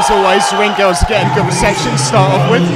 as always, the ring girls are getting a good reception to start off with.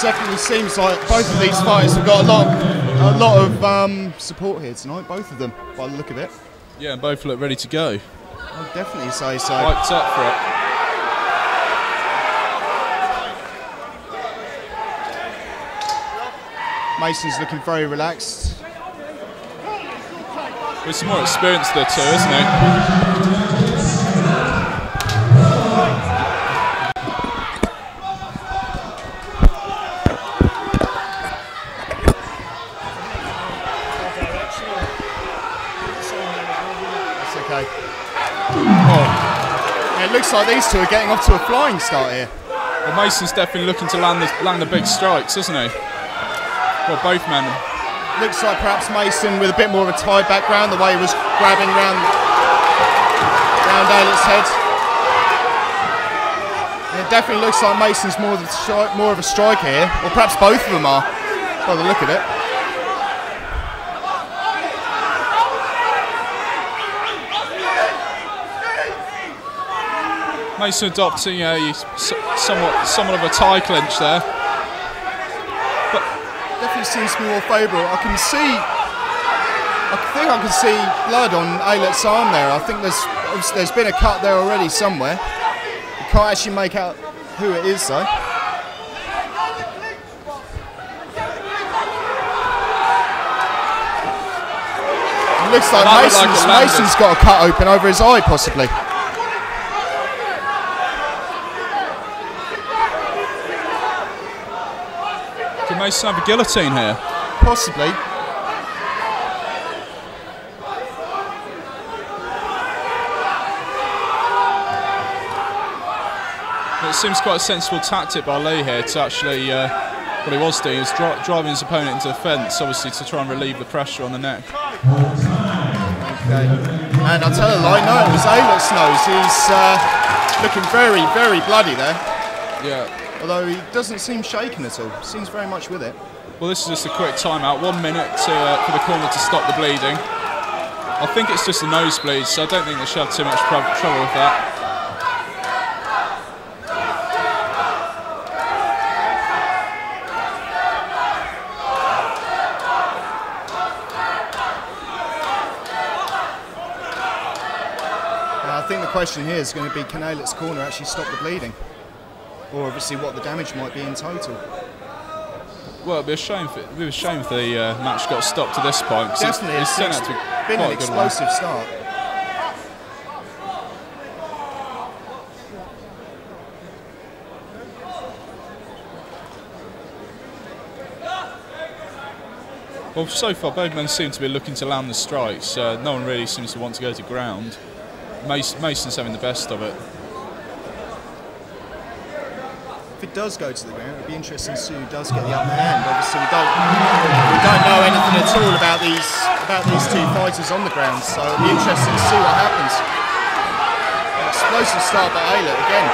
Definitely seems like both of these fighters have got a lot of support here tonight. Both of them, by the look of it. Yeah, and both look ready to go. I'd definitely say so. Wiped up for it. Mason's looking very relaxed. With some more experience there too, isn't he? It looks like these two are getting off to a flying start here. Well, Mason's definitely looking to land the big strikes, isn't he? Well, both men. Looks like perhaps Mason with a bit more of a Thai background, the way he was grabbing round Aylett's head. And it definitely looks like Mason's more of a striker here, or perhaps both of them are, by the look of it. Mason adopting somewhat of a tie clinch there. But definitely seems to be more favourable. I think I can see blood on Aylett's arm there. I think there's been a cut there already somewhere. You can't actually make out who it is though. It looks like Mason's got a cut open over his eye possibly. Can Mason have a guillotine here? Possibly. It seems quite a sensible tactic by Lee here to actually, what he was doing is driving his opponent into the fence, obviously to try and relieve the pressure on the neck. Okay. And I'll tell a lie, no, it was Aylett's nose. He's looking very, very bloody there. Yeah. Although he doesn't seem shaken at all. Seems very much with it. Well, this is just a quick timeout. 1 minute for the corner to stop the bleeding. I think it's just a nosebleed, so I don't think they should have too much trouble with that. I think the question here is going to be, can Aylett's corner actually stop the bleeding? Or obviously what the damage might be in total. Well, it'd be a shame if the match got stopped to this point. Definitely, it's been an explosive start. Well, so far both men seem to be looking to land the strikes. No one really seems to want to go to ground. Mason's having the best of it. If it does go to the ground, it'll be interesting to see who does get the upper hand. Obviously, we don't know anything at all about these two fighters on the ground, so it'll be interesting to see what happens. An explosive start by Aylett again.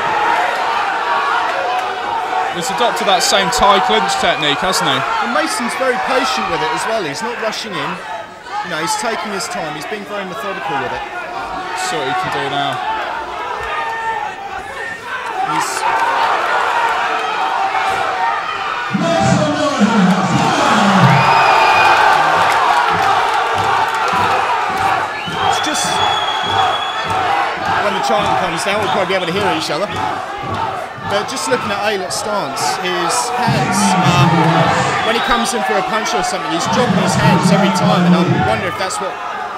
He's adopted that same tie clinch technique, hasn't he? And Mason's very patient with it as well. He's not rushing in. You know, he's taking his time. He's being very methodical with it. See what he can do now. chanting comes down, we'll probably be able to hear each other. But just looking at Aylett's stance, his hands, when he comes in for a punch or something, he's dropping his hands every time, and I wonder if that's what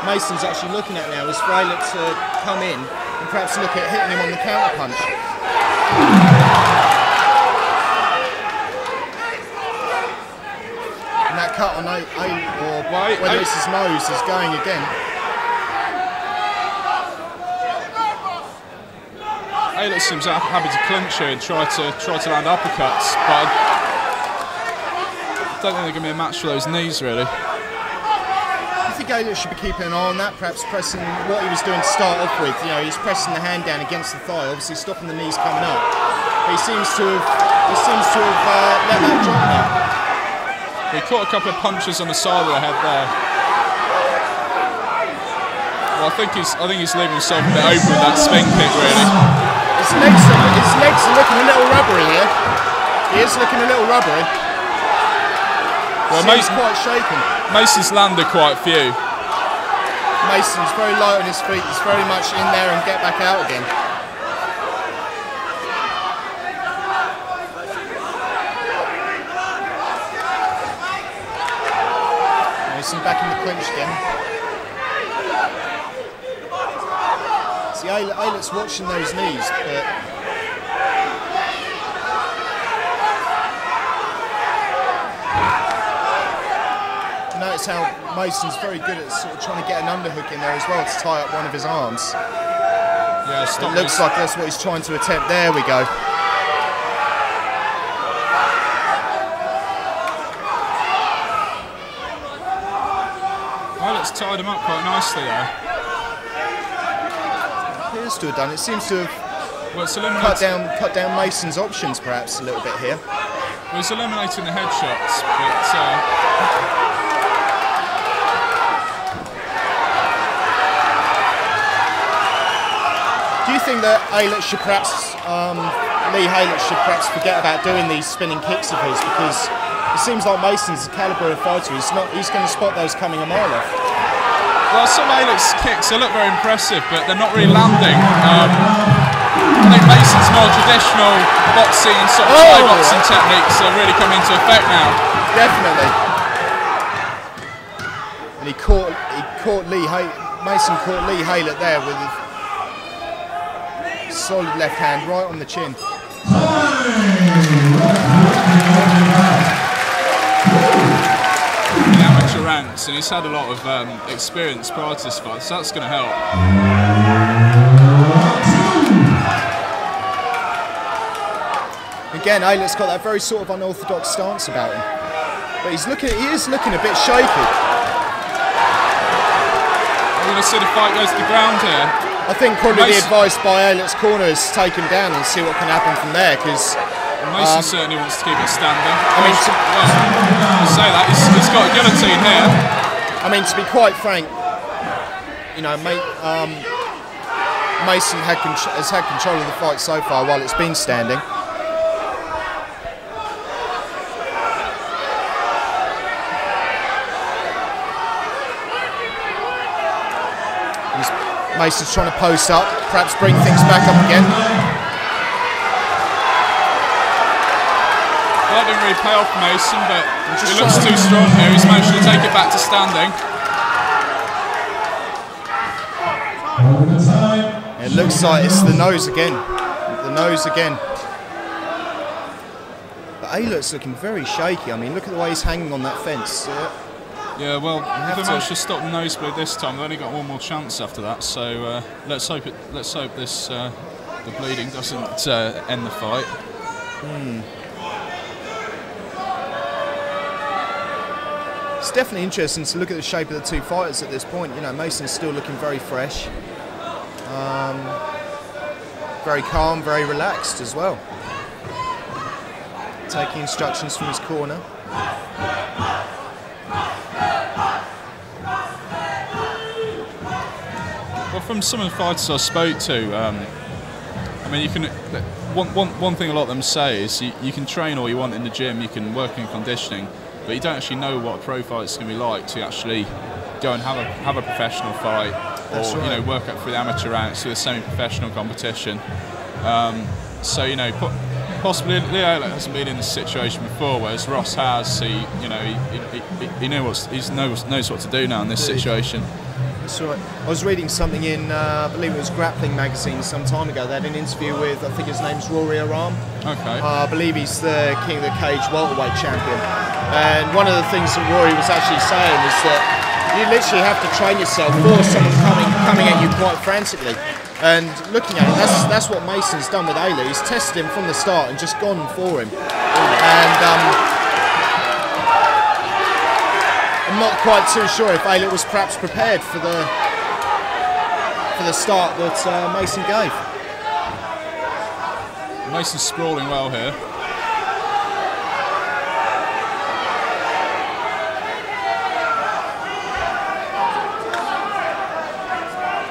Mason's actually looking at now, is for Aylett to come in and perhaps look at hitting him on the counter punch. And that cut on Aylett, or whether it's his nose, is going again. Aylett seems happy to clinch here and try to land uppercuts, but I don't think they're going to be a match for those knees, really. I think Aylett should be keeping an eye on that, perhaps pressing what he was doing to start off with. You know, he's pressing the hand down against the thigh, obviously stopping the knees coming up. But he seems to have let that drop now. He caught a couple of punches on the side of the head there. Well, I think he's leaving himself a bit open with that spin kick, really. His legs are looking a little rubbery here. He is looking a little rubbery. Well, Mason's quite shaken. Mason's landed quite a few. Mason's very light on his feet. He's very much in there and get back out again. Mason back in the clinch again. See, Aylett's watching those knees, but notice how Mason's very good at sort of trying to get an underhook in there as well to tie up one of his arms. Yeah, it looks like that's what he's trying to attempt. There we go. Aylett's tied him up quite nicely there. Appears to have done. It seems to have cut down Mason's options perhaps a little bit here. Well, he's eliminating the headshots, but do you think that Aylett should perhaps, Lee Aylett should perhaps forget about doing these spinning kicks of his, because it seems like Mason's the calibre of fighter. He's going to spot those coming a mile off. Well, some of Aylett's kicks, they look very impressive, but they're not really landing. I think Mason's more traditional boxing and sort of Thai boxing techniques are really coming into effect now. Definitely. And Mason caught Lee Aylett there with a solid left hand right on the chin. Amateur ranks, and he's had a lot of experience prior to this fight, so that's going to help. Again, Aylett's got that very sort of unorthodox stance about him, but he is looking a bit shaky. We're going to see the fight goes to the ground here. I think probably the advice by Aylett's corner is take him down and see what can happen from there, because Mason certainly wants to keep it standing. I mean, I'll say that he's got a guillotine here. I mean, to be quite frank, you know, Mason has had control of the fight so far while it's been standing. Mason's trying to post up, perhaps bring things back up again. That didn't really pay off Mason, but he looks too strong here. He's managed to take it back to standing. It looks like it's the nose again. The nose again. But Aylett's looking very shaky. I mean, look at the way he's hanging on that fence. Yeah, well, if they manage to stop the nosebleed this time, they've only got one more chance after that. So let's hope this the bleeding doesn't end the fight. It's definitely interesting to look at the shape of the two fighters at this point. You know, Mason's still looking very fresh, very calm, very relaxed as well. Taking instructions from his corner. Well, from some of the fighters I spoke to, I mean, you can. One thing a lot of them say is you can train all you want in the gym, you can work in conditioning, but you don't actually know what a pro fight's going to be like to actually go and have a professional fight, or That's right. you know, work up through the amateur ranks to a semi-professional competition. So you know, possibly Leo Aylett hasn't been in this situation before, whereas Ross has. He knows what to do now in this situation. That's right. I was reading something in, I believe it was Grappling magazine some time ago. They had an interview with, I think his name's Rory Aram. Okay. I believe he's the King of the Cage welterweight champion. And one of the things that Rory was actually saying is that you literally have to train yourself for someone coming at you quite frantically. And looking at it, that's what Mason's done with Aylett. He's tested him from the start and just gone for him. And I'm not quite too sure if Aylett was perhaps prepared for the start that Mason gave. Mason's sprawling well here.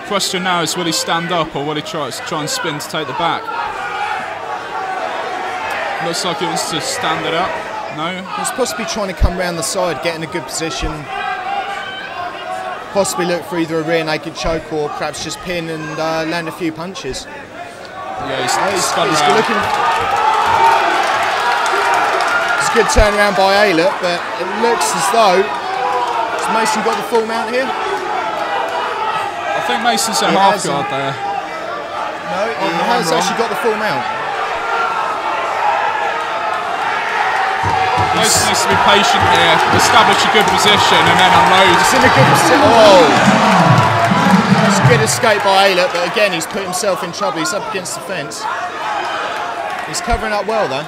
Question now is, will he stand up or will he try and spin to take the back? Looks like he wants to stand it up. No? He's possibly trying to come around the side, get in a good position, possibly look for either a rear naked choke or perhaps just pin and land a few punches. Yeah, he's looking. It's a good turnaround by Aylett, but it looks as though has Mason got the full mount here. I think Mason's a half guard there. No, he has actually got the full mount. Mason needs to be patient here, establish a good position and then unload. He's in a good position. Oh! It's a good escape by Aylett, but again he's put himself in trouble. He's up against the fence. He's covering up well though.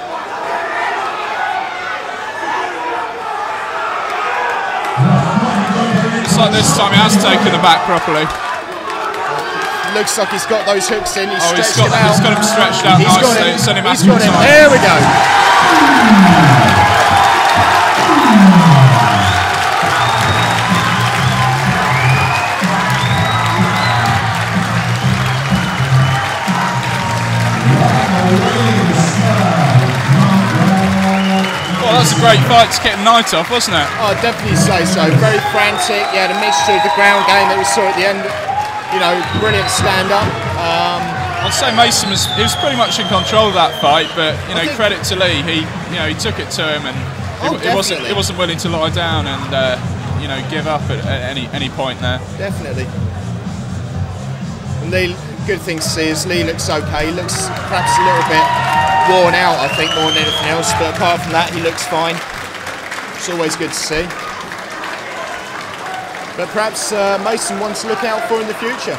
Looks like this time he has taken the back properly. Looks like he's got those hooks in. He's got him stretched out he's nicely. It's only a matter of time. There we go. Well, that's a great fight to get a night off, wasn't it? I'd definitely say so. Very frantic. You had a mixture of the ground game that we saw at the end. You know, brilliant stand-up. I'd say Mason was pretty much in control of that fight, but you know, credit to Lee, he took it to him and he wasn't willing to lie down and you know, give up at any point there. Definitely. And Lee, good thing to see is Lee looks okay. He looks perhaps a little bit worn out, I think, more than anything else. But apart from that, he looks fine. It's always good to see. But perhaps Mason wants to look out for in the future.